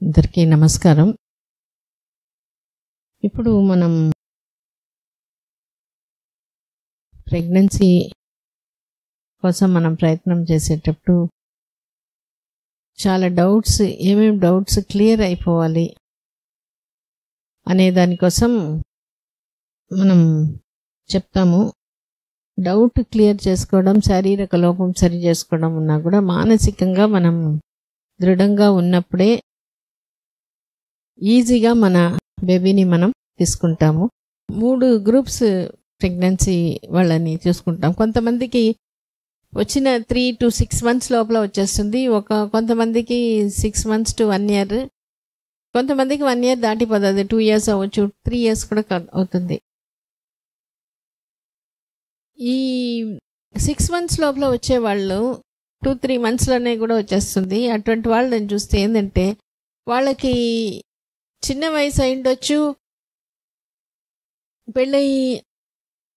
అందరికీ నమస్కారం. ఇప్పుడు మనం ప్రెగ్నెన్సీ కోసం మనం ప్రయత్నం చేసేటప్పుడు చాలా డౌట్స్, ఏమేమి డౌట్స్ క్లియర్ అయిపోవాలి అనే దానికోసం మనం చెప్తాము. డౌట్ క్లియర్ చేసుకోవడం, శారీరక లోపం సరి చేసుకోవడం ఉన్నా కూడా మానసికంగా మనం దృఢంగా ఉన్నప్పుడే ఈజీగా మన బేబీని మనం తీసుకుంటాము. 3 గ్రూప్స్ ప్రెగ్నెన్సీ వాళ్ళని చూసుకుంటాం. కొంతమందికి వచ్చిన 3 to 6 months లోపల వచ్చేస్తుంది. కొంతమందికి 6 months to 1 year, కొంతమందికి 1 year దాటిపోతుంది, 2 years అవ్వచ్చు, 3 years కూడా అవుతుంది. ఈ 6 months లోపల వచ్చేవాళ్ళు 2-3 monthsలోనే కూడా వచ్చేస్తుంది. అటువంటి వాళ్ళని చూస్తే ఏంటంటే వాళ్ళకి చిన్న వయసు అయిండొచ్చు, పెళ్ళయి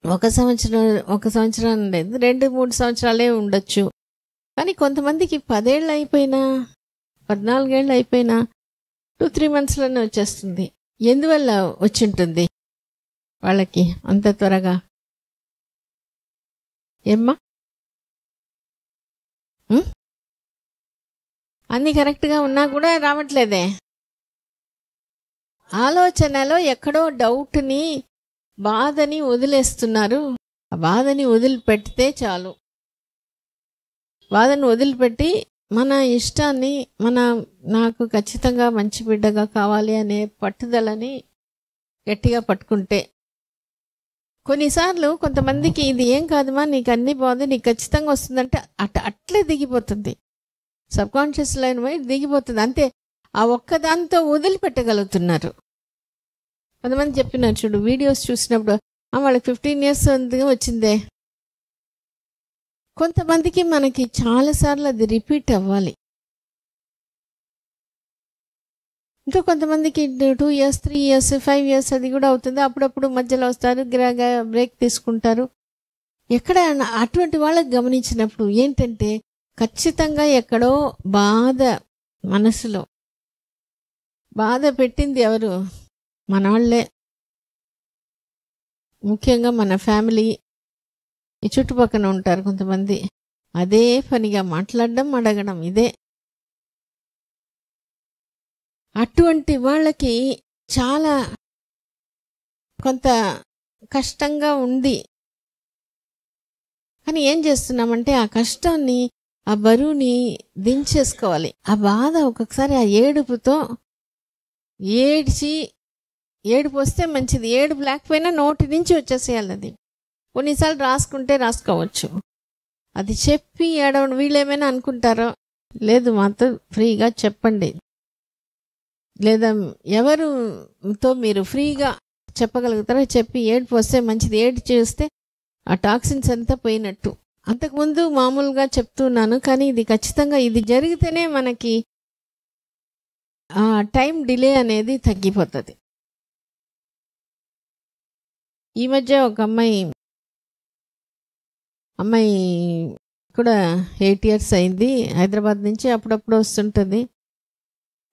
1 సంవత్సరం లేదు, 2-3 సంవత్సరాలే ఉండొచ్చు. కానీ కొంతమందికి 10 ఏళ్ళు అయిపోయినా, 14 ఏళ్ళు అయిపోయినా 2-3 monthsలోనే వచ్చేస్తుంది. ఎందువల్ల వచ్చింటుంది వాళ్ళకి అంత త్వరగా? ఏమ్మా, అన్నీ కరెక్ట్గా ఉన్నా కూడా రావట్లేదే. ఆలోచనలో ఎక్కడో డౌట్ని, బాధని వదిలేస్తున్నారు. ఆ బాధని వదిలిపెడితే చాలు. బాధని వదిలిపెట్టి మన ఇష్టాన్ని, నాకు ఖచ్చితంగా మంచి బిడ్డగా కావాలి అనే పట్టుదలని గట్టిగా పట్టుకుంటే, కొన్నిసార్లు కొంతమందికి ఇది ఏం కాదుమా, నీకు అన్నీ బాగుంది, నీకు ఖచ్చితంగా వస్తుందంటే అట్లే దిగిపోతుంది. సబ్కాన్షియస్ లైన్ పోయి దిగిపోతుంది అంతే. ఆ ఒక్కదాంతో వదిలిపెట్టగలుగుతున్నారు. కొంతమంది చెప్పినారు చూడు, వీడియోస్ చూసినప్పుడు వాళ్ళకి 15 years వచ్చిందే. కొంతమందికి మనకి చాలాసార్లు అది రిపీట్ అవ్వాలి. ఇంకా కొంతమందికి 2 years, 3 years, 5 years అది కూడా అవుతుంది. అప్పుడప్పుడు మధ్యలో వస్తారు, బ్రేక్ తీసుకుంటారు. ఎక్కడ అటువంటి వాళ్ళకి గమనించినప్పుడు ఏంటంటే ఖచ్చితంగా ఎక్కడో బాధ, మనసులో బాధ పెట్టింది ఎవరు? మన వాళ్ళే. ముఖ్యంగా మన ఫ్యామిలీ, ఈ చుట్టుపక్కన ఉంటారు కొంతమంది. అదే పనిగా మాట్లాడడం, అడగడం ఇదే. అటువంటి వాళ్ళకి చాలా కొంత కష్టంగా ఉంది. కానీ ఏం చేస్తున్నామంటే ఆ కష్టాన్ని, ఆ బరువుని దించేసుకోవాలి. ఆ బాధ ఒక్కొక్కసారి ఆ ఏడుపుతో ఏడుపు వస్తే మంచిది. ఏడుపు లేకపోయినా నోటి నుంచి వచ్చేసేయాలి. అది కొన్నిసార్లు రాసుకోవచ్చు. అది చెప్పి ఏడవడం, వీళ్ళేమైనా అనుకుంటారో లేదు, మాతో ఫ్రీగా చెప్పండి. లేదా ఎవరుతో మీరు ఫ్రీగా చెప్పగలుగుతారో చెప్పి ఏడుపు వస్తే మంచిది. ఏడు చేస్తే ఆ టాక్సిన్స్ అంతా పోయినట్టు. అంతకుముందు మామూలుగా చెప్తున్నాను, కానీ ఇది ఖచ్చితంగా ఇది జరిగితేనే మనకి ఆ టైం డిలే అనేది తగ్గిపోతుంది. ఈ మధ్య ఒక అమ్మాయి కూడా 8 years అయింది. హైదరాబాద్ నుంచి అప్పుడప్పుడు వస్తుంటుంది.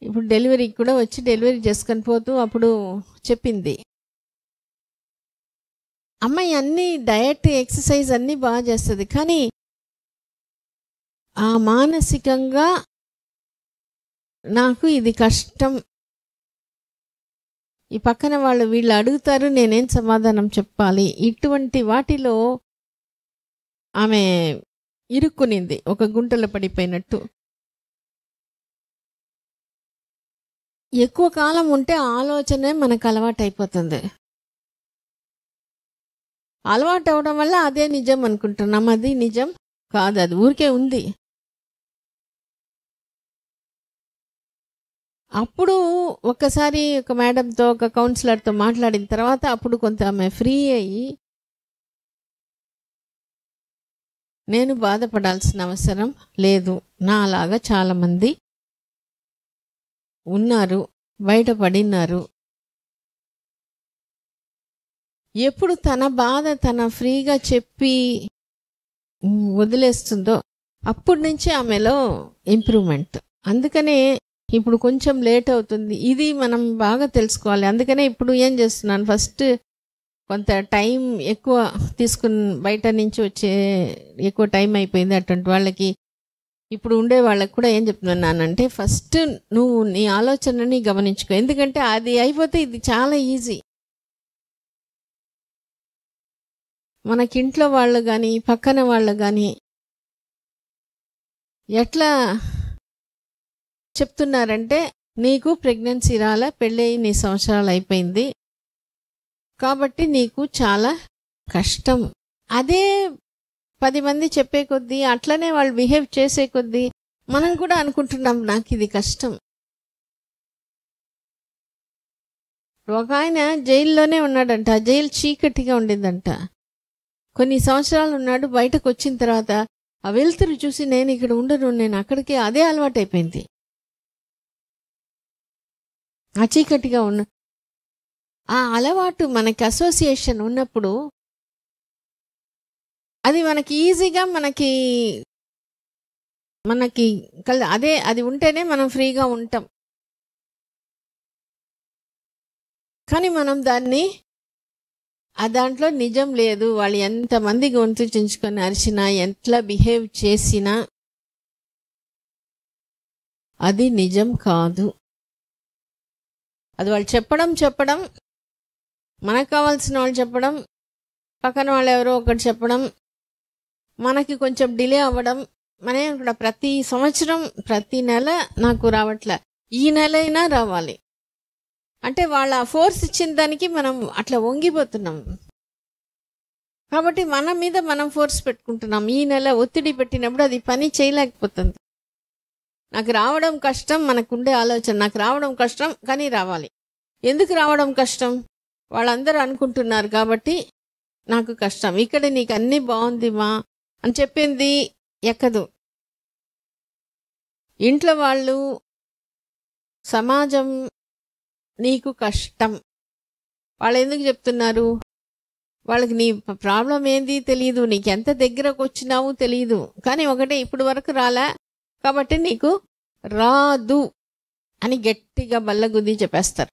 ఇప్పుడు డెలివరీకి కూడా వచ్చి డెలివరీ చేసుకొని పోతూ అప్పుడు చెప్పింది. అమ్మాయి అన్ని డయట్, ఎక్సర్సైజ్ అన్నీ బాగా చేస్తుంది. కానీ ఆ మానసికంగా నాకు ఇది కష్టం. ఈ పక్కన వీళ్ళు అడుగుతారు, నేనేం సమాధానం చెప్పాలి? ఇటువంటి వాటిలో ఆమె ఇరుక్కునింది, ఒక గుంటలో పడిపోయినట్టు. ఎక్కువ కాలం ఉంటే ఆలోచనే మనకు అలవాటు అయిపోతుంది. అలవాటు అవడం వల్ల అదే నిజం అనుకుంటున్నాం. అది నిజం కాదు, అది ఊరికే ఉంది. అప్పుడు ఒక్కసారి ఒక మేడంతో, ఒక కౌన్సిలర్తో మాట్లాడిన తర్వాత అప్పుడు కొంత ఆమె ఫ్రీ అయ్యి, నేను బాధపడాల్సిన అవసరం లేదు, నా అలాగా చాలామంది ఉన్నారు, బయటపడినారు. ఎప్పుడు తన బాధ తన ఫ్రీగా చెప్పి వదిలేస్తుందో అప్పటి నుంచి ఆమెలో ఇంప్రూవ్మెంట్. అందుకనే ఇప్పుడు కొంచెం లేట్ అవుతుంది. ఇది మనం బాగా తెలుసుకోవాలి. అందుకనే ఇప్పుడు ఏం చేస్తున్నాను, ఫస్ట్ కొంత టైం ఎక్కువ తీసుకుని బయట నుంచి వచ్చే ఎక్కువ టైం అయిపోయింది అటువంటి వాళ్ళకి, ఇప్పుడు ఉండే వాళ్ళకి కూడా ఏం చెప్తున్నానంటే ఫస్ట్ నువ్వు నీ ఆలోచనని గమనించుకో. ఎందుకంటే అది అయిపోతే ఇది చాలా ఈజీ. మనకింట్లో వాళ్ళు కానీ పక్కన వాళ్ళు కానీ ఎట్లా చెప్తున్నారంటే, నీకు ప్రెగ్నెన్సీ రాలే, పెళ్ళి నీ సంవత్సరాలు అయిపోయింది కాబట్టి నీకు చాలా కష్టం. అదే 10 మంది చెప్పే కొద్దీ, అట్లనే వాళ్ళు బిహేవ్ చేసే కొద్దీ మనం కూడా అనుకుంటున్నాం నాకు ఇది కష్టం. ఒక ఆయన జైల్లోనే ఉన్నాడంట. జైలు చీకటిగా ఉండిందంట. కొన్ని సంవత్సరాలు ఉన్నాడు. బయటకు వచ్చిన తర్వాత ఆ వెలుతురు చూసి నేను ఇక్కడ ఉండను, నేను అక్కడికి, అదే అలవాటు అయిపోయింది. ఆ చీకటిగా ఉన్న ఆ అలవాటు మనకి అసోసియేషన్ ఉన్నప్పుడు అది మనకి ఈజీగా మనకి అదే అది ఉంటేనే మనం ఫ్రీగా ఉంటాం. కానీ మనం దాన్ని దాంట్లో నిజం లేదు. వాళ్ళు ఎంతమంది గొంతు చించుకొని అరిచినా, ఎట్లా బిహేవ్ చేసినా అది నిజం కాదు. అది వాళ్ళు చెప్పడం మనకు కావాల్సిన వాళ్ళు చెప్పడం, పక్కన వాళ్ళు ఎవరో ఒకటి చెప్పడం, మనకి కొంచెం డిలే అవ్వడం. మనం కూడా ప్రతి సంవత్సరం ప్రతి నెల నాకు రావట్లే, ఈ నెల అయినా రావాలి అంటే వాళ్ళ ఫోర్స్ ఇచ్చిన దానికి మనం అట్లా వంగిపోతున్నాం. కాబట్టి మన మీద మనం ఫోర్స్ పెట్టుకుంటున్నాం. ఈ నెల ఒత్తిడి పెట్టినప్పుడు అది పని చేయలేకపోతుంది. నాకు రావడం కష్టం, మనకుండే ఆలోచన నాకు రావడం కష్టం కానీ రావాలి. ఎందుకు రావడం కష్టం? వాళ్ళందరూ అనుకుంటున్నారు కాబట్టి నాకు కష్టం. ఇక్కడ నీకు అన్నీ బాగుంది మా అని చెప్పింది ఎక్కదు. ఇంట్లో వాళ్ళు, సమాజం నీకు కష్టం. వాళ్ళు ఎందుకు చెప్తున్నారు? వాళ్ళకి నీ ప్రాబ్లం ఏంది తెలియదు, నీకు ఎంత దగ్గరకు వచ్చినావు తెలియదు. కానీ ఒకటే, ఇప్పుడు వరకు రాలే కాబట్టి నీకు రాదు అని గట్టిగా బల్లగుద్ది చెప్పేస్తారు.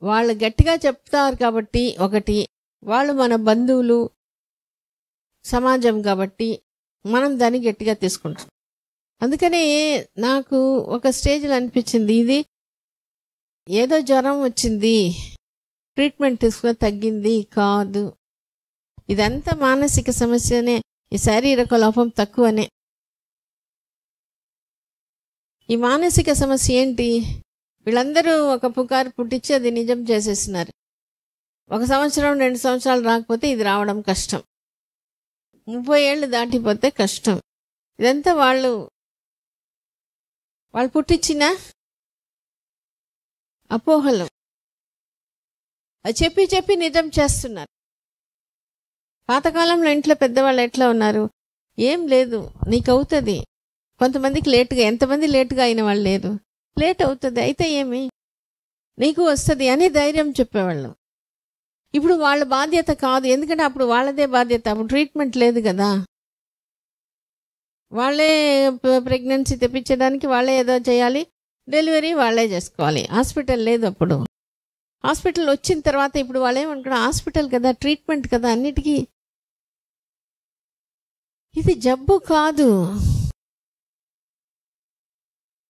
వాళ్ళు గట్టిగా చెప్తారు కాబట్టి, ఒకటి వాళ్ళు మన బంధువులు, సమాజం కాబట్టి మనం దాన్ని గట్టిగా తీసుకుంటాం. అందుకనే నాకు ఒక స్టేజ్లో అనిపించింది, ఇది ఏదో జ్వరం వచ్చింది ట్రీట్మెంట్ తీసుకుని తగ్గింది కాదు, ఇదంతా మానసిక సమస్యనే, ఈ శారీరక లోపం తక్కువనే. ఈ మానసిక సమస్య ఏంటి? వీళ్ళందరూ ఒక పుకారు పుట్టించి అది నిజం చేసేస్తున్నారు. 1 సంవత్సరం 2 సంవత్సరాలు రాకపోతే ఇది రావడం కష్టం, 30 ఏళ్ళు దాటిపోతే కష్టం. ఇదంతా వాళ్ళు పుట్టించిన అపోహలు. అది చెప్పి నిజం చేస్తున్నారు. పాతకాలంలో ఇంట్లో పెద్దవాళ్ళు ఎట్లా ఉన్నారు? ఏం లేదు, నీకు అవుతుంది. కొంతమందికి లేటుగా, ఎంతమంది లేటుగా అయిన వాళ్ళు లేదు, లేట్ అవుతుంది అయితే ఏమి, నీకు వస్తుంది అని ధైర్యం చెప్పేవాళ్ళు. ఇప్పుడు వాళ్ళ బాధ్యత కాదు, ఎందుకంటే అప్పుడు వాళ్ళదే బాధ్యత. అప్పుడు ట్రీట్మెంట్ లేదు కదా, వాళ్ళే ప్రెగ్నెన్సీ తెప్పించడానికి వాళ్ళే ఏదో చేయాలి, డెలివరీ వాళ్ళే చేసుకోవాలి, హాస్పిటల్ లేదు అప్పుడు. హాస్పిటల్ వచ్చిన తర్వాత ఇప్పుడు వాళ్ళు ఏమనుకున్నారు, హాస్పిటల్ కదా, ట్రీట్మెంట్ కదా అన్నిటికీ. ఇది జబ్బు కాదు.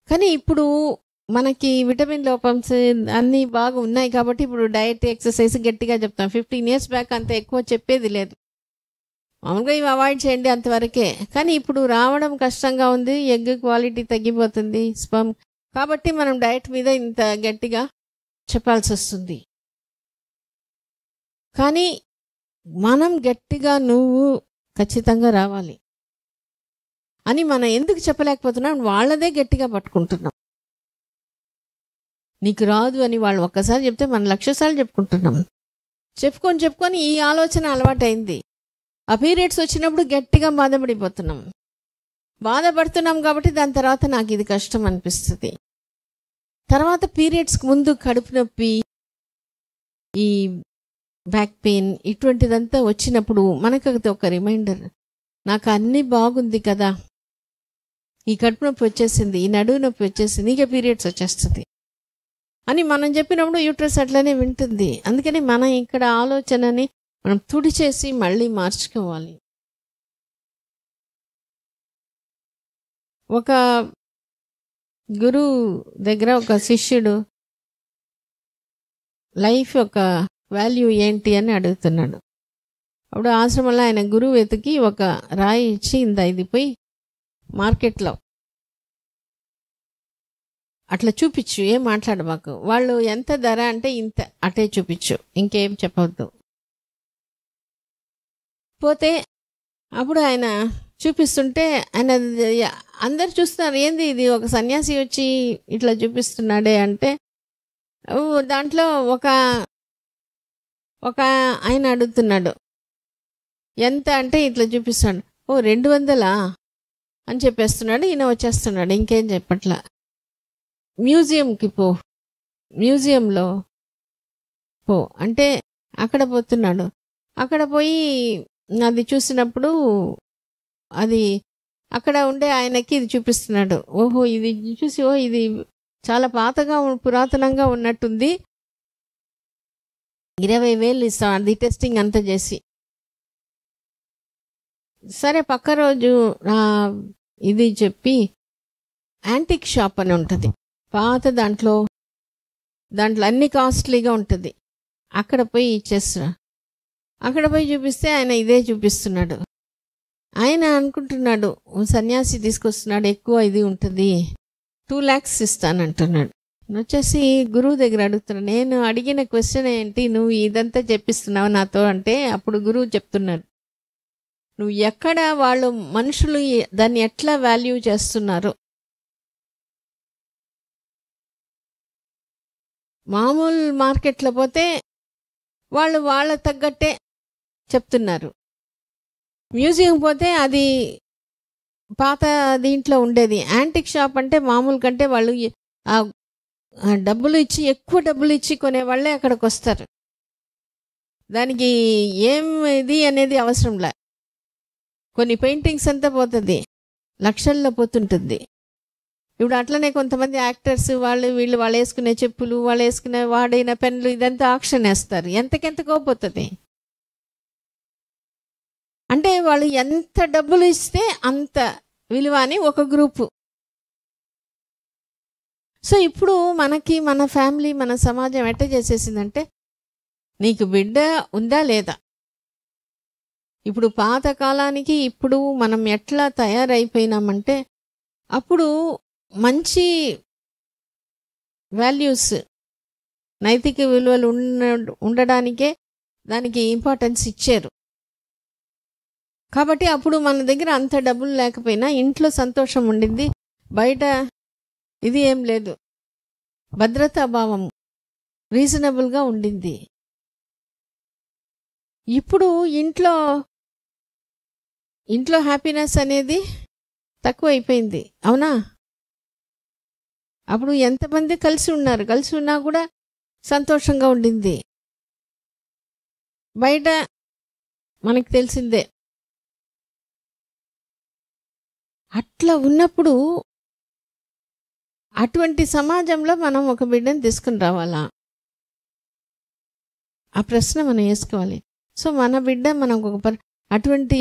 కానీ ఇప్పుడు మనకి విటమిన్ లోపంస్ అన్నీ బాగా ఉన్నాయి కాబట్టి ఇప్పుడు డయట్, ఎక్సర్సైజ్ గట్టిగా చెప్తాం. 15 years బ్యాక్ అంత ఎక్కువ చెప్పేది లేదు. మామూలుగా ఇవి అవాయిడ్ చేయండి అంతవరకే. కానీ ఇప్పుడు రావడం కష్టంగా ఉంది, ఎగ్ క్వాలిటీ తగ్గిపోతుంది, స్పర్మ్. కాబట్టి మనం డయట్ మీద ఇంత గట్టిగా చెప్పాల్సి వస్తుంది. కానీ మనం గట్టిగా నువ్వు ఖచ్చితంగా రావాలి అని మనం ఎందుకు చెప్పలేకపోతున్నాం? వాళ్ళదే గట్టిగా పట్టుకుంటున్నాం. నీకు రాదు అని వాళ్ళు ఒక్కసారి చెప్తే మనం 1,00,000 సార్లు చెప్పుకుంటున్నాం. చెప్పుకొని ఈ ఆలోచన అలవాటైంది. ఆ పీరియడ్స్ వచ్చినప్పుడు గట్టిగా బాధపడిపోతున్నాం. బాధపడుతున్నాం కాబట్టి దాని తర్వాత నాకు ఇది కష్టం అనిపిస్తుంది. తర్వాత పీరియడ్స్కి ముందు కడుపు నొప్పి, ఈ బ్యాక్ పెయిన్, ఇటువంటిదంతా వచ్చినప్పుడు మనకు ఒక రిమైండర్, నాకు అన్నీ బాగుంది కదా, ఈ కడుపు నొప్పి వచ్చేసింది, ఈ నడువు నొప్పి వచ్చేసింది, నీకే పీరియడ్స్ వచ్చేస్తుంది అని మనం చెప్పినప్పుడు యూట్రస్ అట్లనే వింటుంది. అందుకని మనం ఇక్కడ ఆలోచనని మనం తుడిచేసి మళ్ళీ మార్చుకోవాలి. ఒక గురువు దగ్గర ఒక శిష్యుడు లైఫ్ యొక్క వాల్యూ ఏంటి అని అడుగుతున్నాడు. అప్పుడు ఆశ్రమంలో ఆయన గురువు వెతికి ఒక రాయి ఇచ్చి, ఇది పోయి మార్కెట్లో అట్లా చూపించు, ఏం మాట్లాడమాకు, వాళ్ళు ఎంత ధర అంటే ఇంత, అటే చూపించు, ఇంకేం చెప్పవద్దు. పోతే అప్పుడు ఆయన చూపిస్తుంటే ఆయన అందరు చూస్తున్నారు, ఏంది ఇది ఒక సన్యాసి వచ్చి ఇట్లా చూపిస్తున్నాడే అంటే, దాంట్లో ఒక ఆయన అడుగుతున్నాడు, ఎంత అంటే ఇట్లా చూపిస్తాడు. 200 అని చెప్పేస్తున్నాడు. ఈయన వచ్చేస్తున్నాడు, ఇంకేం చెప్పట్లా. మ్యూజియంకి పో, మ్యూజియంలో పో అంటే అక్కడ పోతున్నాడు. అక్కడ పోయి అది చూసినప్పుడు అది అక్కడ ఉండే ఆయనకి ఇది చూపిస్తున్నాడు. ఓహో, ఇది చూసి ఇది చాలా పాతగా పురాతనంగా ఉన్నట్టుంది, 20,000 ఇస్తాం అది టెస్టింగ్ అంతా చేసి. సరే, పక్క రోజు ఇది చెప్పి యాంటిక్ షాప్ అని ఉంటుంది పాత, దాంట్లో అన్ని కాస్ట్లీగా ఉంటుంది. అక్కడ పోయి ఇచ్చేస్తున్నా. అక్కడ పోయి చూపిస్తే ఆయన ఇదే చూపిస్తున్నాడు. ఆయన అనుకుంటున్నాడు సన్యాసి తీసుకొస్తున్నాడు, ఎక్కువ ఇది ఉంటుంది, 2 lakhs ఇస్తానంటున్నాడు. వచ్చేసి గురువు దగ్గర అడుగుతున్నాడు, నేను అడిగిన క్వశ్చన్ ఏంటి, నువ్వు ఇదంతా చెప్పిస్తున్నావు నాతో అంటే, అప్పుడు గురువు చెప్తున్నాడు, నువ్వు ఎక్కడ వాళ్ళు మనుషులు దాన్ని ఎట్లా వాల్యూ చేస్తున్నారు. మామూలు మార్కెట్లో పోతే వాళ్ళు వాళ్ళ తగ్గట్టే చెప్తున్నారు. మ్యూజియం పోతే అది పాత దీంట్లో ఉండేది. యాంటిక్ షాప్ అంటే మామూలు కంటే వాళ్ళు డబ్బులు ఇచ్చి, ఎక్కువ డబ్బులు ఇచ్చి కొనే వాళ్ళే అక్కడికి వస్తారు. దానికి ఏం ఇది అనేది అవసరంలే. కొన్ని పెయింటింగ్స్ అంతా పోతుంది, లక్షల్లో పోతుంటుంది. ఇప్పుడు అట్లనే కొంతమంది యాక్టర్స్ వాళ్ళు వేసుకునే చెప్పులు, వాళ్ళు వేసుకునే వాడైన పెన్నులు, ఇదంతా ఆక్షన్ వేస్తారు, ఎంతకెంతకో పోతుంది. అంటే వాళ్ళు ఎంత డబ్బులు ఇస్తే అంత విలువ అని ఒక గ్రూపు. సో ఇప్పుడు మనకి మన ఫ్యామిలీ, మన సమాజం ఎట్ట చేసేసిందంటే, నీకు బిడ్డ ఉందా లేదా, ఇప్పుడు పాత కాలానికి ఇప్పుడు మనం ఎట్లా తయారైపోయినామంటే, అప్పుడు మంచి వాల్యూస్, నైతిక విలువలు ఉండడానికే దానికి ఇంపార్టెన్స్ ఇచ్చారు. కాబట్టి అప్పుడు మన దగ్గర అంత డబ్బులు లేకపోయినా ఇంట్లో సంతోషం ఉండింది, బయట ఇది ఏం లేదు, భద్రతాభావం రీజనబుల్గా ఉండింది. ఇప్పుడు ఇంట్లో హ్యాపీనెస్ అనేది తక్కువ అయిపోయింది, అవునా? అప్పుడు ఎంతమంది కలిసి ఉన్నా కూడా సంతోషంగా ఉండింది. బయట మనకు తెలిసిందే. అట్లా ఉన్నప్పుడు అటువంటి సమాజంలో మనం ఒక బిడ్డను తీసుకుని రావాలా? ఆ ప్రశ్న మనం వేసుకోవాలి. సో మన బిడ్డ మనం అటువంటి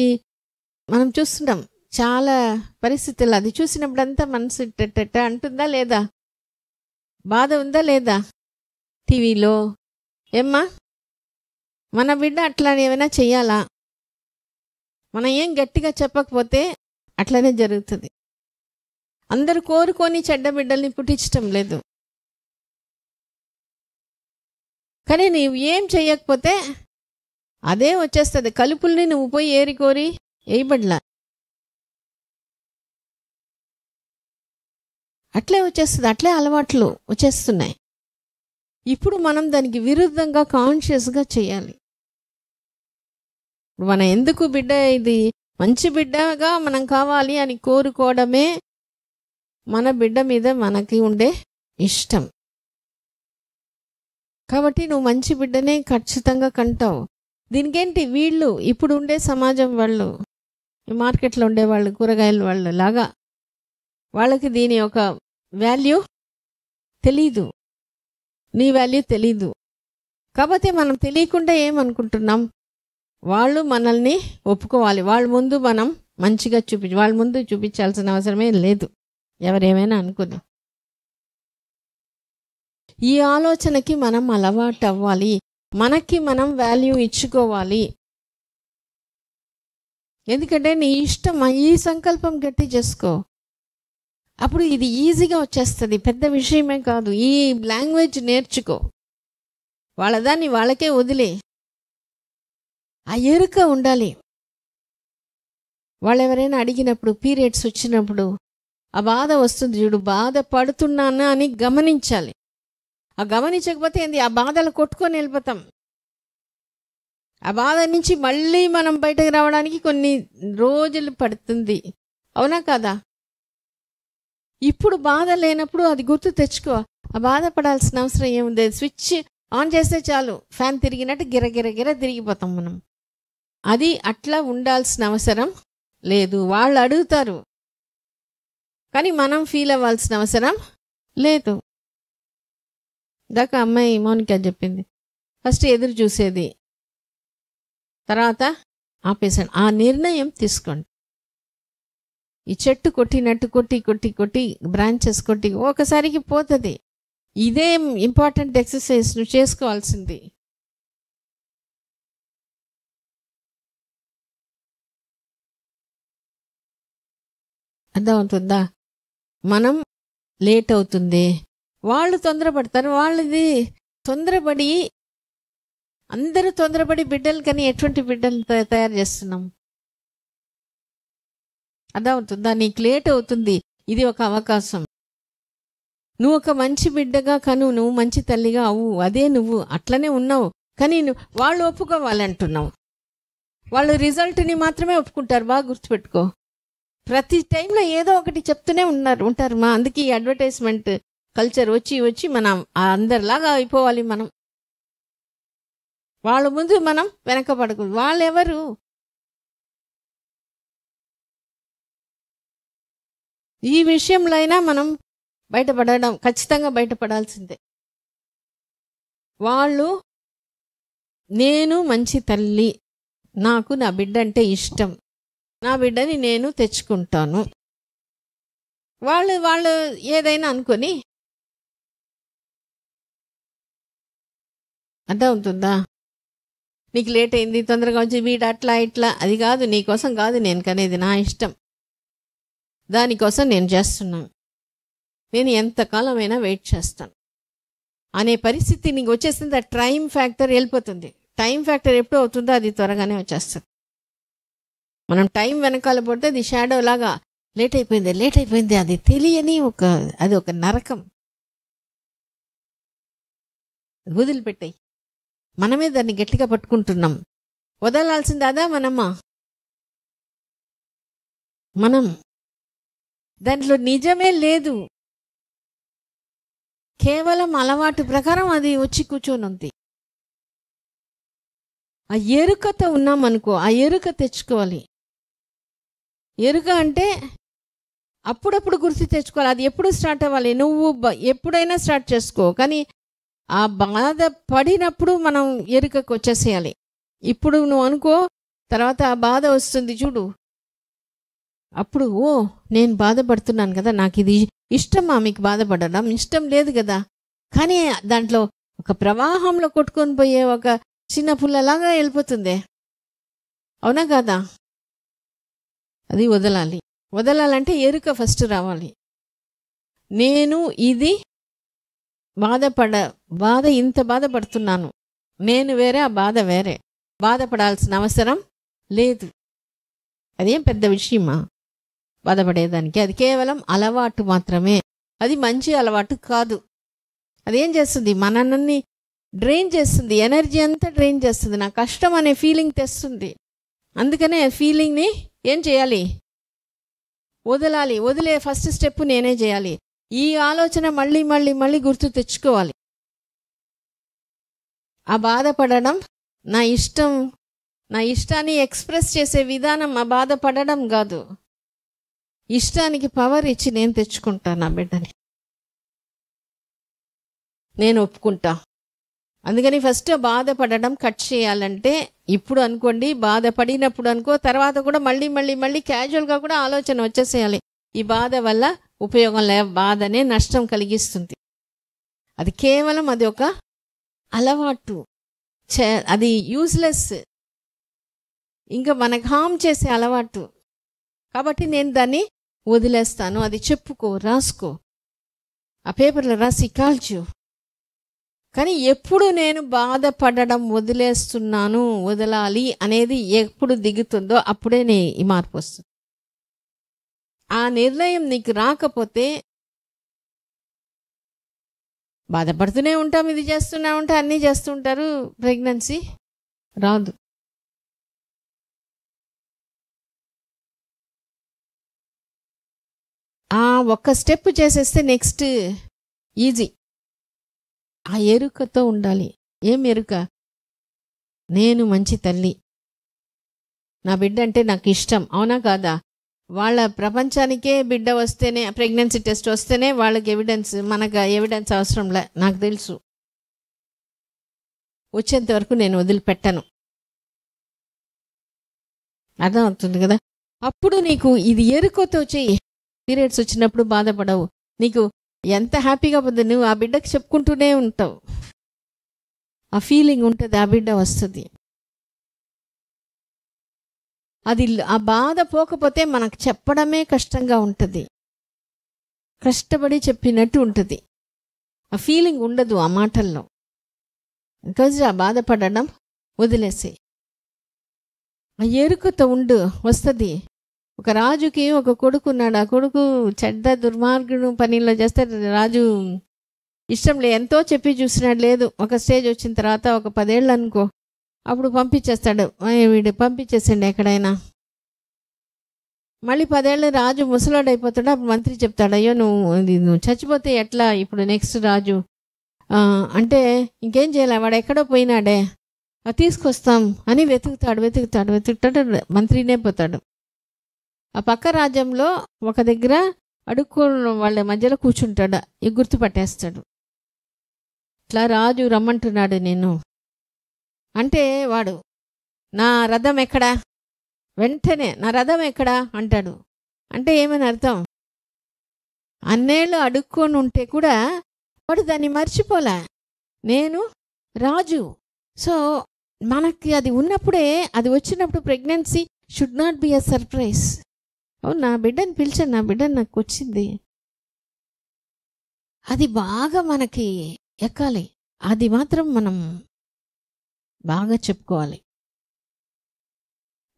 మనం చూస్తున్నాం చాలా పరిస్థితులు. అది చూసినప్పుడంతా మనసు టెట్ట అంటుందా లేదా, బాధ ఉందా లేదా? టీవీలో ఏమ్మా మన బిడ్డ అట్లా ఏమైనా చెయ్యాలా? మనం ఏం గట్టిగా చెప్పకపోతే అట్లనే జరుగుతుంది. అందరూ కోరుకొని చెడ్డ బిడ్డల్ని పుట్టించటం లేదు, కానీ నీవు ఏం చెయ్యకపోతే అదే వచ్చేస్తుంది. కలుపుల్ని నువ్వు పోయి ఏరికోరి వేయబడలా, అట్లే వచ్చేస్తుంది, అట్లే అలవాట్లు వచ్చేస్తున్నాయి. ఇప్పుడు మనం దానికి విరుద్ధంగా కాన్షియస్గా చేయాలి. మనం ఎందుకు బిడ్డ ఇది మంచి బిడ్డగా మనం కావాలి అని కోరుకోవడమే మన బిడ్డ మీద మనకి ఉండే ఇష్టం. కాబట్టి నువ్వు మంచి బిడ్డనే ఖచ్చితంగా కంటావు. దీనికేంటి, వీళ్ళు ఇప్పుడు ఉండే సమాజం వాళ్ళు, మార్కెట్లో ఉండేవాళ్ళు, కూరగాయల వాళ్ళు లాగా వాళ్ళకి దీని యొక్క వాల్యూ తెలీదు, నీ వాల్యూ తెలీదు. కాబట్టి మనం తెలియకుండా ఏమనుకుంటున్నాం, వాళ్ళు మనల్ని ఒప్పుకోవాలి, వాళ్ళ ముందు మనం మంచిగా వాళ్ళ ముందు చూపించాల్సిన అవసరమే లేదు, ఎవరేమైనా అనుకుని. ఈ ఆలోచనకి మనం అలవాటు అవ్వాలి, మనకి మనం వాల్యూ ఇచ్చుకోవాలి. ఎందుకంటే నీ ఇష్టం, ఈ సంకల్పం గట్టి చేసుకో, అప్పుడు ఇది ఈజీగా వచ్చేస్తుంది, పెద్ద విషయమే కాదు. ఈ లాంగ్వేజ్ నేర్చుకో, వాళ్ళదాన్ని వాళ్ళకే వదిలే. ఆ ఎరుక ఉండాలి. వాళ్ళు ఎవరైనా అడిగినప్పుడు, పీరియడ్స్ వచ్చినప్పుడు ఆ బాధ వస్తుంది చూడు, బాధ పడుతున్నానా అని గమనించాలి. ఆ గమనించకపోతే ఏంది, ఆ బాధలు కొట్టుకొని వెళ్ళిపోతాం. ఆ బాధ నుంచి మళ్ళీ మనం బయటకు రావడానికి కొన్ని రోజులు పడుతుంది, అవునా కదా? ఇప్పుడు బాధ లేనప్పుడు అది గుర్తు తెచ్చుకో, ఆ బాధపడాల్సిన అవసరం ఏముంది, స్విచ్ ఆన్ చేస్తే చాలు, ఫ్యాన్ తిరిగినట్టు గిరగిర తిరిగిపోతాం మనం. అది అట్లా ఉండాల్సిన అవసరం లేదు. వాళ్ళు అడుగుతారు కానీ మనం ఫీల్ అవ్వాల్సిన అవసరం లేదు. దాకా అమ్మాయి మౌనిక చెప్పింది, ఫస్ట్ ఎదురు చూసేది, తర్వాత ఆపేసాడు. ఆ నిర్ణయం తీసుకోండి. ఈ చెట్టు కొట్టినట్టు కొట్టి బ్రాంచెస్ కొట్టి ఒకసారికి పోతుంది. ఇదే ఇంపార్టెంట్ ఎక్సర్సైజ్ నువ్వు చేసుకోవాల్సింది. అర్థమవుతుందా? మనం లేట్ అవుతుంది, వాళ్ళు తొందరపడతారు. వాళ్ళది తొందరపడి, అందరూ తొందరపడి బిడ్డలు, కానీ ఎటువంటి బిడ్డలు తయారు చేస్తున్నాం? అర్థమవుతుందా? నీకు లేట్ అవుతుంది, ఇది ఒక అవకాశం. నువ్వు ఒక మంచి బిడ్డగా కను, నువ్వు మంచి తల్లిగా అవ్వు, అదే నువ్వు అట్లనే ఉన్నావు. కానీ వాళ్ళు ఒప్పుకోవాలంటున్నావు, వాళ్ళు రిజల్ట్ని మాత్రమే ఒప్పుకుంటారు. బాగా గుర్తుపెట్టుకో, ప్రతి టైంలో ఏదో ఒకటి చెప్తూనే ఉంటారు మా. అందుకే ఈ అడ్వర్టైజ్మెంట్ కల్చర్ వచ్చి మనం అందరిలాగా అయిపోవాలి. మనం వాళ్ళ ముందు మనం వెనకబడకూడదు. వాళ్ళెవరు? ఈ విషయంలో అయినా మనం బయటపడడం, ఖచ్చితంగా బయటపడాల్సిందే. వాళ్ళు, నేను మంచి తల్లి, నాకు నా బిడ్డ అంటే ఇష్టం, నా బిడ్డని నేను తెచ్చుకుంటాను. వాళ్ళు ఏదైనా అనుకొని, అర్థమవుతుందా? నీకు లేట్ అయింది, తొందరగా వచ్చి వీడు అట్లా ఇట్లా, అది కాదు, నీకోసం కాదు నేను కనేది, నా ఇష్టం, దానికోసం నేను చేస్తున్నాను, నేను ఎంతకాలమైనా వెయిట్ చేస్తాను అనే పరిస్థితి నీకు వచ్చేసింది. ఆ టైం ఫ్యాక్టర్ వెళ్ళిపోతుంది. టైం ఫ్యాక్టర్ ఎప్పుడు అవుతుందో అది త్వరగానే వచ్చేస్తుంది. మనం టైం వెనకాల పడితే అది షాడో లాగా లేట్ అయిపోయింది, అది తెలియని అది ఒక నరకం. వదిలిపెట్టాయి, మనమే దాన్ని గట్టిగా పట్టుకుంటున్నాం. వదలాల్సింది అదా మనమ్మా? మనం దాంట్లో నిజమే లేదు, కేవలం అలవాటు ప్రకారం అది వచ్చి కూర్చొని ఉంది. ఆ ఎరుకతో ఉన్నామనుకో, ఆ ఎరుక తెచ్చుకోవాలి. ఎరుక అంటే అప్పుడప్పుడు గుర్తు తెచ్చుకోవాలి. అది ఎప్పుడు స్టార్ట్ అవ్వాలి, నువ్వు ఎప్పుడైనా స్టార్ట్ చేసుకో, కానీ ఆ బాధ పడినప్పుడు మనం ఎరుకకు వచ్చేసేయాలి. ఇప్పుడు నువ్వు అనుకో, తర్వాత ఆ బాధ వస్తుంది చూడు, అప్పుడు ఓ నేను బాధపడుతున్నాను కదా, నాకు ఇది ఇష్టమా? మీకు బాధపడడం ఇష్టం లేదు కదా, కానీ దాంట్లో ఒక ప్రవాహంలో కొట్టుకొని పోయే ఒక చిన్న పుల్లలాగా వెళ్ళిపోతుంది, అవునా కదా? అది వదలాలంటే ఎరుక ఫస్ట్ రావాలి. నేను ఇది ఇంత బాధపడుతున్నాను, నేను వేరే, ఆ బాధ వేరే, బాధపడాల్సిన అవసరం లేదు. అదేం పెద్ద విషయమా బాధపడేదానికి? అది కేవలం అలవాటు మాత్రమే, అది మంచి అలవాటు కాదు. అదేం చేస్తుంది, మనల్ని డ్రైన్ చేస్తుంది, ఎనర్జీ అంతా డ్రైన్ చేస్తుంది, నా కష్టం అనే ఫీలింగ్ తెస్తుంది. అందుకనే ఫీలింగ్ని ఏం చేయాలి, వదిలే ఫస్ట్ స్టెప్ నేనే చేయాలి. ఈ ఆలోచన మళ్ళీ మళ్ళీ మళ్ళీ గుర్తు తెచ్చుకోవాలి. ఆ బాధపడడం నా ఇష్టాన్ని ఎక్స్ప్రెస్ చేసే విధానం, ఆ బాధపడడం కాదు. ఇష్టానికి పవర్ ఇచ్చి నేను తెచ్చుకుంటాను నా బిడ్డని, నేను ఒప్పుకుంటా. అందుకని ఫస్ట్ బాధపడడం కట్ చేయాలంటే ఇప్పుడు అనుకోండి, బాధపడినప్పుడు అనుకో, తర్వాత కూడా మళ్ళీ మళ్ళీ మళ్ళీ క్యాజువల్గా కూడా ఆలోచన వచ్చేసేయాలి. ఈ బాధ వల్ల ఉపయోగం లే, బాధనే నష్టం కలిగిస్తుంది. అది కేవలం అది ఒక అలవాటు, అది యూజ్లెస్, ఇంకా మనకు హామ్ చేసే అలవాటు. కాబట్టి నేను దాన్ని వదిలేస్తాను. అది చెప్పుకో, రాసుకో, ఆ పేపర్లో రాసి కాల్చు. కానీ ఎప్పుడు నేను బాధపడడం వదిలేస్తున్నాను, వదలాలి అనేది ఎప్పుడు దిగుతుందో అప్పుడే ఈ మార్పు వస్తుంది. ఆ నిర్ణయం నీకు రాకపోతే బాధపడుతూనే ఉంటాం, ఇది చేస్తూనే ఉంటాం, అన్నీ చేస్తుంటారు, ప్రెగ్నెన్సీ రాదు. ఆ ఒక్క స్టెప్ చేసేస్తే నెక్స్ట్ ఈజీ. ఆ ఎరుకతో ఉండాలి. ఏం ఎరుక? నేను మంచి తల్లి, నా బిడ్డ అంటే నాకు ఇష్టం, అవునా కాదా? వాళ్ళ ప్రపంచానికే బిడ్డ వస్తేనే, ప్రెగ్నెన్సీ టెస్ట్ వస్తేనే వాళ్ళకి ఎవిడెన్స్, మనకు ఎవిడెన్స్ అవసరంలే, నాకు తెలుసు. వచ్చేంత వరకు నేను వదిలిపెట్టను. అర్థం అవుతుంది కదా? అప్పుడు నీకు ఇది ఎరుకతో చెయ్యి. పీరియడ్స్ వచ్చినప్పుడు బాధపడవు, నీకు ఎంత హ్యాపీగా పోతుంది, నువ్వు ఆ బిడ్డకి చెప్పుకుంటూనే ఉంటావు, ఆ ఫీలింగ్ ఉంటుంది, ఆ బిడ్డ వస్తుంది. అది ఆ బాధ పోకపోతే మనకు చెప్పడమే కష్టంగా ఉంటుంది, కష్టపడి చెప్పినట్టు ఉంటుంది, ఆ ఫీలింగ్ ఉండదు ఆ మాటల్లో. బికాజ్ ఆ బాధపడడం వదిలేసి ఆ ఎరుకతో ఉండు, వస్తుంది. ఒక రాజుకి ఒక కొడుకు ఉన్నాడు. ఆ కొడుకు చెడ్డ దుర్మార్గుడు పనిలో చేస్తే రాజు ఇష్టం ఎంతో చెప్పి చూసినాడు, లేదు. ఒక స్టేజ్ వచ్చిన తర్వాత ఒక 10 ఏళ్ళు అనుకో, అప్పుడు పంపించేస్తాడు. వీడు పంపించేసండి ఎక్కడైనా. మళ్ళీ 10 ఏళ్ళు రాజు ముసలాడు అయిపోతాడు. అప్పుడు మంత్రి చెప్తాడు, అయ్యో నువ్వు చచ్చిపోతే ఎట్లా ఇప్పుడు నెక్స్ట్ రాజు అంటే ఇంకేం చేయాలి, వాడు ఎక్కడో పోయినాడే, తీసుకొస్తాం అని వెతుకుతాడు. మంత్రినే పోతాడు. ఆ పక్క రాజ్యంలో ఒక దగ్గర అడుక్కు వాళ్ళ మధ్యలో కూర్చుంటాడు, గుర్తుపట్టేస్తాడు. ఇట్లా రాజు రమ్మంటున్నాడు నేను అంటే, వాడు నా రథం ఎక్కడా, వెంటనే నా రథం ఎక్కడా అంటాడు. అంటే ఏమని అర్థం? అన్నేళ్ళు అడుక్కొని ఉంటే కూడా వాడు దాన్ని మర్చిపోలే, నేను రాజు. సో మనకి అది ఉన్నప్పుడే, అది వచ్చినప్పుడు pregnancy should not be a surprise. అవును, నా బిడ్డని పిలిచాను, నా బిడ్డ నాకు వచ్చింది, అది బాగా మనకి ఎక్కాలి. అది మాత్రం మనం బాగా చెప్పుకోవాలి.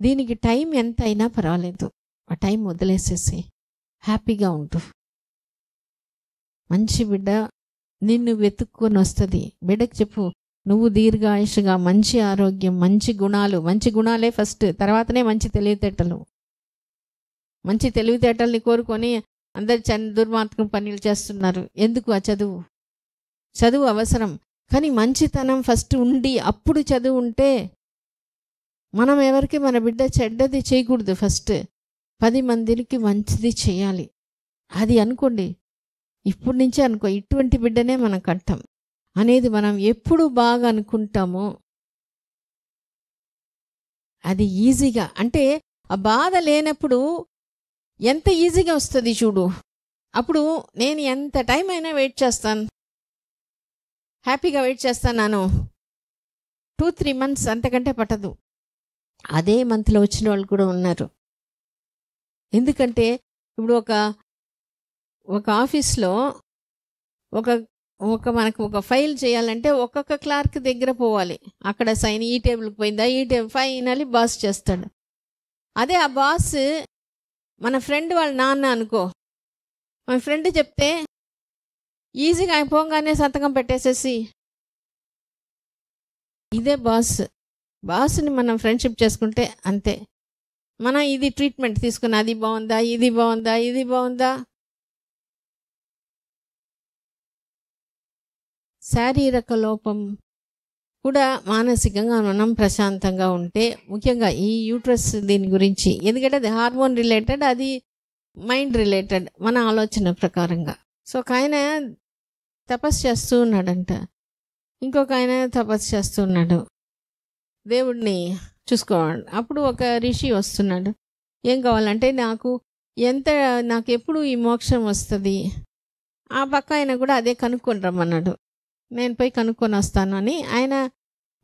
దీనికి టైం ఎంత అయినా పర్వాలేదు, ఆ టైం వదిలేసేసి హ్యాపీగా ఉంటూ, మంచి బిడ్డ నిన్ను వెతుక్కొని వస్తుంది. బిడ్డకి చెప్పు, నువ్వు దీర్ఘాయుషగా, మంచి ఆరోగ్యం, మంచి గుణాలే ఫస్ట్, తర్వాతనే మంచి తెలివితేటలు. మంచి తెలివితేటల్ని కోరుకొని అందరు దుర్మార్గం పనులు చేస్తున్నారు. ఎందుకు? ఆ చదువు అవసరం, కానీ మంచితనం ఫస్ట్ ఉండి అప్పుడు చదువు ఉంటే, మనం ఎవరికి మన బిడ్డ చెడ్డది చేయకూడదు, ఫస్ట్ 10 మందికి మంచిది చేయాలి. అది అనుకోండి, ఇప్పటి నుంచే అనుకో, ఇటువంటి బిడ్డనే మనం కంటాం అనేది మనం ఎప్పుడు బాగా అనుకుంటామో అది ఈజీగా, అంటే ఆ బాధ లేనప్పుడు ఎంత ఈజీగా వస్తుంది చూడు. అప్పుడు నేను ఎంత టైం అయినా వెయిట్ చేస్తాను, హ్యాపీగా వెయిట్ చేస్తాను. 2-3 months అంతకంటే పట్టదు. అదే మంత్లో వచ్చిన వాళ్ళు కూడా ఉన్నారు. ఎందుకంటే ఇప్పుడు ఒక ఆఫీస్లో మనకు ఒక ఫైల్ చేయాలంటే ఒక్కొక్క క్లార్క్ దగ్గర పోవాలి, అక్కడ సైన్, ఈ టేబుల్కి పోయిందా, ఈ టేబుల్, ఫైనల్లీ బాస్ చేస్తాడు. అదే ఆ బాస్ మన ఫ్రెండ్ వాళ్ళ నాన్న అనుకో, మన ఫ్రెండ్ చెప్తే ఈజీగా పోగానే సంతకం పెట్టేసేసి, ఇదే బాస్ని మనం ఫ్రెండ్షిప్ చేసుకుంటే అంతే. మనం ఇది ట్రీట్మెంట్ తీసుకుని, అది బాగుందా, ఇది బాగుందా. శారీరక లోపం కూడా మానసికంగా మనం ప్రశాంతంగా ఉంటే, ముఖ్యంగా ఈ యూట్రస్ దీని గురించి, ఎందుకంటే అది హార్మోన్ రిలేటెడ్, అది మైండ్ రిలేటెడ్, మన ఆలోచన ప్రకారంగా. సో ఒక ఆయన తపస్సు చేస్తూ ఉన్నాడంట, ఇంకొక ఆయన తపస్సు చేస్తూ ఉన్నాడు దేవుడిని చూసుకోవాలి. అప్పుడు ఒక ఋషి వస్తున్నాడు, ఏం కావాలంటే నాకు ఎప్పుడు ఈ మోక్షం వస్తుంది. ఆ పక్క ఆయన కూడా అదే కనుక్కొని రమ్మన్నాడు, నేను పోయి కనుక్కొని వస్తాను అని. ఆయన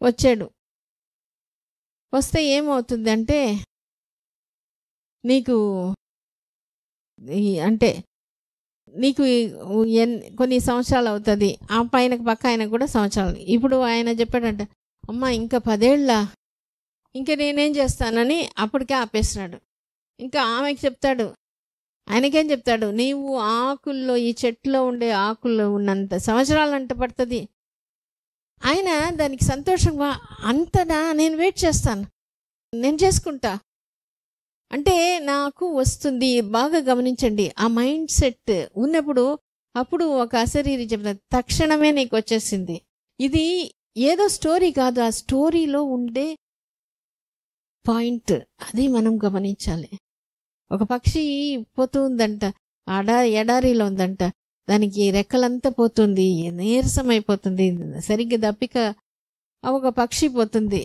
వచ్చాడు. వస్తే ఏమవుతుంది అంటే, నీకు కొన్ని సంవత్సరాలు అవుతుంది, ఆ పక్క ఆయన కూడా సంవత్సరాలు. ఇప్పుడు ఆయన చెప్పాడంట, అమ్మ ఇంకా 10 ఏళ్ళ, ఇంకా నేనేం చేస్తానని అప్పటికే ఆపేసినాడు. ఇంకా ఆమెకి చెప్తాడు, ఆయనకేం చెప్తాడు, నీవు ఆకుల్లో, ఈ చెట్టులో ఉండే ఆకుల్లో ఉన్నంత సంవత్సరాలంట పడుతుంది. ఆయన దానికి సంతోషంగా, అంతనా, నేను వెయిట్ చేస్తాను, నేను చేసుకుంటా అంటే నాకు వస్తుంది. బాగా గమనించండి, ఆ మైండ్ సెట్ ఉన్నప్పుడు అప్పుడు ఒక అశరీరి చెప్తారు, తక్షణమే నీకు వచ్చేసింది. ఇది ఏదో స్టోరీ కాదు, ఆ స్టోరీలో ఉండే పాయింట్, అది మనం గమనించాలి. ఒక పక్షి పోతూ ఉందంట, ఎడారిలో ఉందంట, దానికి రెక్కలంతా పోతుంది, నీరసం అయిపోతుంది, సరిగ్గా దప్పిక. ఒక పక్షి పోతుంది,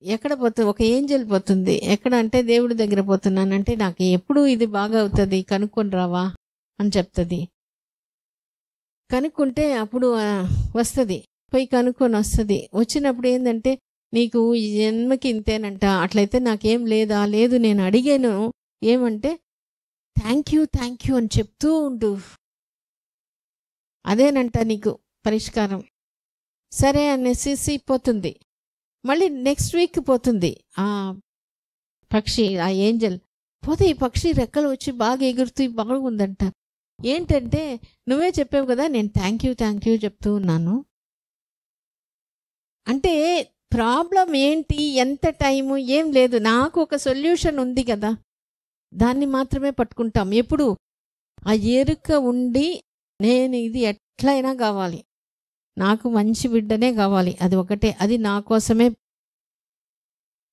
ఎక్కడ పోతుంది, ఒక ఏంజల్ పోతుంది. ఎక్కడ అంటే దేవుడి దగ్గర పోతున్నానంటే, నాకు ఎప్పుడు ఇది బాగా అవుతుంది, కనుక్కొని రావా అని చెప్తుంది. కనుక్కుంటే అప్పుడు వస్తుంది, పోయి కనుక్కొని వస్తుంది. వచ్చినప్పుడు ఏంటంటే, నీకు ఈ జన్మకి ఇంతేనంట, అట్లయితే నాకేం లేదా, లేదు నేను అడిగాను ఏమంటే థ్యాంక్ యూ అని చెప్తూ ఉండు, అదేనంట నీకు పరిష్కారం. సరే అనేసి పోతుంది. మళ్ళీ నెక్స్ట్ వీక్ పోతుంది ఆ పక్షి, ఆ ఏంజల్ పోతే ఈ పక్షి రెక్కలు వచ్చి బాగా ఎగురుతూ బాగుందంట. ఏంటంటే, నువ్వే చెప్పావు కదా, నేను థ్యాంక్ యూ చెప్తూ ఉన్నాను అంటే. ప్రాబ్లం ఏంటి, ఎంత టైము, ఏం లేదు, నాకు ఒక సొల్యూషన్ ఉంది కదా, దాన్ని మాత్రమే పట్టుకుంటాం. ఎప్పుడు ఆ ఎరుక ఉండి, నేను ఇది ఎట్లయినా కావాలి, నాకు మంచి బిడ్డనే కావాలి, అది ఒకటే, అది నా కోసమే.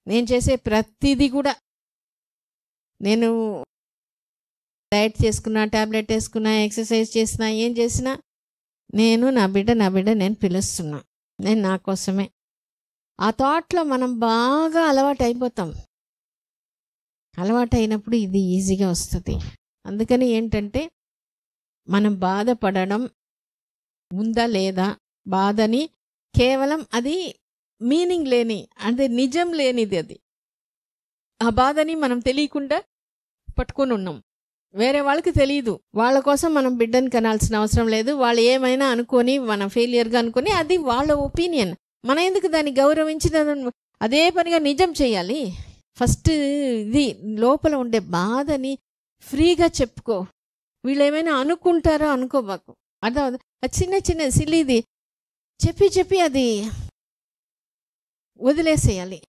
నేను చేసే ప్రతిదీ కూడా, నేను డైట్ చేసుకున్నా, టాబ్లెట్ వేసుకున్నా, ఎక్సర్సైజ్ చేసినా, ఏం చేసినా, నా బిడ్డ నేను పిలుస్తున్నా, నేను నా కోసమే. ఆ థాట్లో మనం బాగా అలవాటు అయిపోతాం. అలవాటు అయినప్పుడు ఇది ఈజీగా వస్తుంది. అందుకని ఏంటంటే, మనం బాధపడడం ఉందా లేదా, బాధని కేవలం అది మీనింగ్ లేని, అంటే నిజం లేనిది అది. ఆ బాధని మనం తెలియకుండా పట్టుకొని ఉన్నాం. వేరే వాళ్ళకి తెలియదు, వాళ్ళ కోసం మనం బిడ్డని కనాల్సిన అవసరం లేదు. వాళ్ళు ఏమైనా అనుకొని, మన ఫెయిలియర్గా అనుకొని, అది వాళ్ళ ఒపీనియన్. మనం ఎందుకు దాన్ని గౌరవించి అదే పనిగా నిజం చేయాలి? ఫస్ట్ ఇది లోపల ఉండే బాధని ఫ్రీగా చెప్పుకో. వీళ్ళు ఏమైనా అనుకుంటారో అనుకోబాకు. అర్థం, అది చిన్న సిల్లిది చెప్పి అది వదిలేసేయాలి.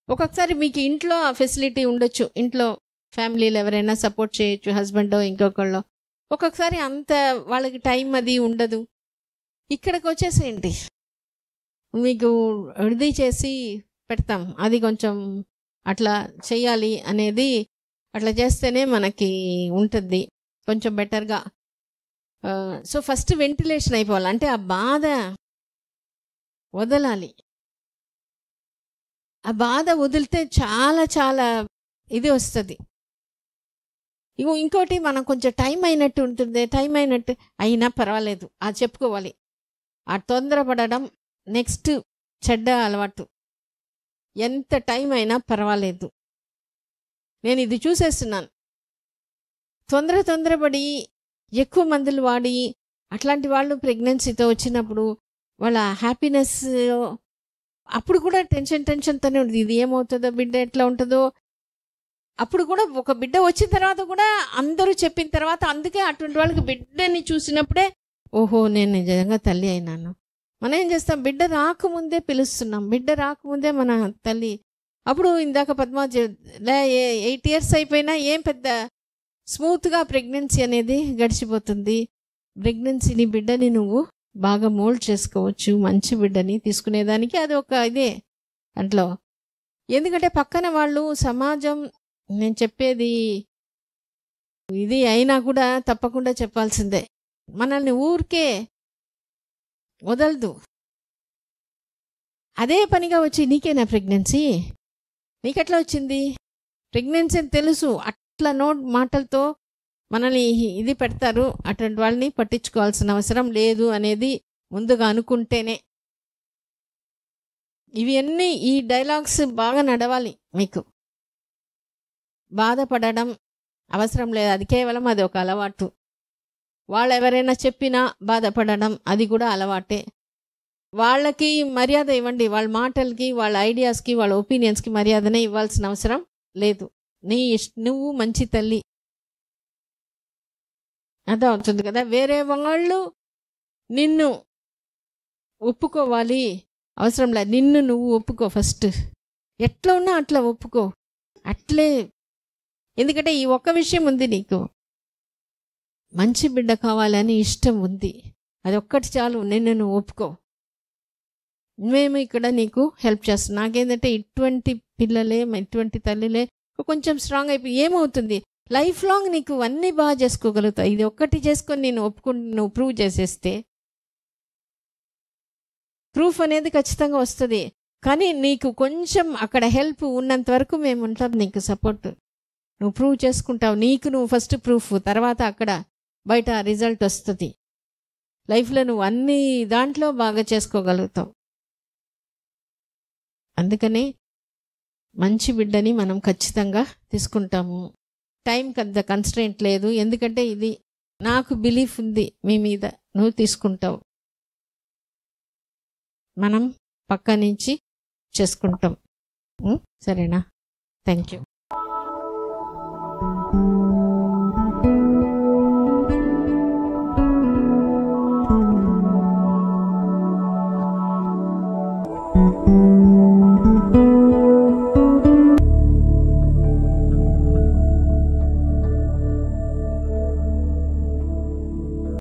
ఒక్కొక్కసారి మీకు ఇంట్లో ఆ ఫెసిలిటీ ఉండొచ్చు, ఇంట్లో ఫ్యామిలీలో ఎవరైనా సపోర్ట్ చేయొచ్చు, హస్బెండో ఇంకొకళ్ళో. ఒక్కొక్కసారి అంత వాళ్ళకి టైం అది ఉండదు. ఇక్కడికి వచ్చేసేయండి, మీకు విడిది చేసి పెడతాం. అది కొంచెం అట్లా చేయాలి అనేది, అట్లా చేస్తేనే మనకి ఉంటుంది కొంచెం బెటర్గా. సో ఫస్ట్ వెంటిలేషన్ అయిపోవాలి, అంటే ఆ బాధ వదలాలి. ఆ బాధ వదిలితే చాలా ఇది వస్తుంది. ఇంకోటి, మనం కొంచెం టైం అయినట్టు ఉంటుంది, టైం అయినట్టు అయినా పర్వాలేదు, అది చెప్పుకోవాలి. ఆ తొందరపడడం నెక్స్ట్ చెడ్డ అలవాటు. ఎంత టైం అయినా పర్వాలేదు, నేను ఇది చూసేస్తున్నాను. తొందరపడి ఎక్కువ మందులు వాడి అట్లాంటి వాళ్ళు ప్రెగ్నెన్సీతో వచ్చినప్పుడు వాళ్ళ హ్యాపీనెస్ అప్పుడు కూడా టెన్షన్తోనే ఉంటుంది. ఇది ఏమవుతుందో, బిడ్డ ఎట్లా ఉంటుందో. అప్పుడు కూడా ఒక బిడ్డ వచ్చిన తర్వాత కూడా అందరూ చెప్పిన తర్వాత, అందుకే అటువంటి వాళ్ళకి బిడ్డని చూసినప్పుడే ఓహో నేను నిజంగా తల్లి అయినాను. మనం ఏం చేస్తాం, బిడ్డ రాకముందే పిలుస్తున్నాం, బిడ్డ రాకముందే మన తల్లి. అప్పుడు ఇందాక పద్మా 8 years అయిపోయినా ఏం పెద్ద స్మూత్గా ప్రెగ్నెన్సీ అనేది గడిచిపోతుంది. ప్రెగ్నెన్సీని, బిడ్డని నువ్వు బాగా మోల్డ్ చేసుకోవచ్చు, మంచి బిడ్డని తీసుకునేదానికి అది ఒక ఇదే దాంట్లో. ఎందుకంటే పక్కన వాళ్ళు, సమాజం, నేను చెప్పేది ఇది అయినా కూడా తప్పకుండా చెప్పాల్సిందే. మనల్ని ఊరికే వదలదు. అదే పనిగా వచ్చి నీకేనా ప్రెగ్నెన్సీ, నీకెట్లా వచ్చింది, ప్రెగ్నెన్సీ అని తెలుసు, అట్లా మాటలతో మనల్ని ఇది పెడతారు. అటువంటి వాళ్ళని పట్టించుకోవాల్సిన అవసరం లేదు అనేది ముందుగా అనుకుంటేనే. ఇవి అన్నీ ఈ డైలాగ్స్ బాగా నడవాలి మీకు. బాధపడడం అవసరం లేదు, అది కేవలం అది ఒక అలవాటు. వాళ్ళు ఎవరైనా చెప్పినా బాధపడడం అది కూడా అలవాటే. వాళ్ళకి మర్యాద ఇవ్వండి, వాళ్ళ మాటలకి, వాళ్ళ ఐడియాస్కి, వాళ్ళ ఒపీనియన్స్కి మర్యాదనే ఇవ్వాల్సిన అవసరం లేదు. నువ్వు మంచి తల్లి, అదే అవుతుంది కదా. వేరే వాళ్ళు నిన్ను ఒప్పుకోవాలి అవసరం లేదు, నిన్ను నువ్వు ఒప్పుకో ఫస్ట్. ఎట్లా ఉన్నా అట్లా ఒప్పుకో, అట్లే. ఎందుకంటే ఈ ఒక్క విషయం ఉంది, నీకు మంచి బిడ్డ కావాలని ఇష్టం ఉంది, అది ఒక్కటి చాలు, నిన్ను నువ్వు ఒప్పుకో. మేము ఇక్కడ నీకు హెల్ప్ చేస్తాం. నాకేంటంటే ఇటువంటి పిల్లలే, ఇటువంటి తల్లిలే కొంచెం స్ట్రాంగ్ అయిపోయి ఏమవుతుంది, లైఫ్ లాంగ్ నీకు అన్నీ బాగా చేసుకోగలుగుతావు. ఇది ఒక్కటి చేసుకొని నేను నువ్వు ప్రూవ్ చేసేస్తే, ప్రూఫ్ అనేది ఖచ్చితంగా వస్తుంది. కానీ నీకు కొంచెం అక్కడ హెల్ప్ ఉన్నంత వరకు మేము ఉంటాం నీకు సపోర్ట్. నువ్వు ప్రూవ్ చేసుకుంటావు, నువ్వు ఫస్ట్ ప్రూఫ్, తర్వాత అక్కడ బయట రిజల్ట్ వస్తుంది. లైఫ్లో నువ్వు అన్ని దాంట్లో బాగా చేసుకోగలుగుతావు. అందుకని మంచి బిడ్డని మనం ఖచ్చితంగా తీసుకుంటాము. టైంకి అంత కన్స్ట్రెయింట్ లేదు, ఎందుకంటే ఇది నాకు బిలీఫ్ ఉంది మీ మీద, నువ్వు తీసుకుంటావు, మనం పక్క నుంచి చేసుకుంటాం. సరేనా? Thank you.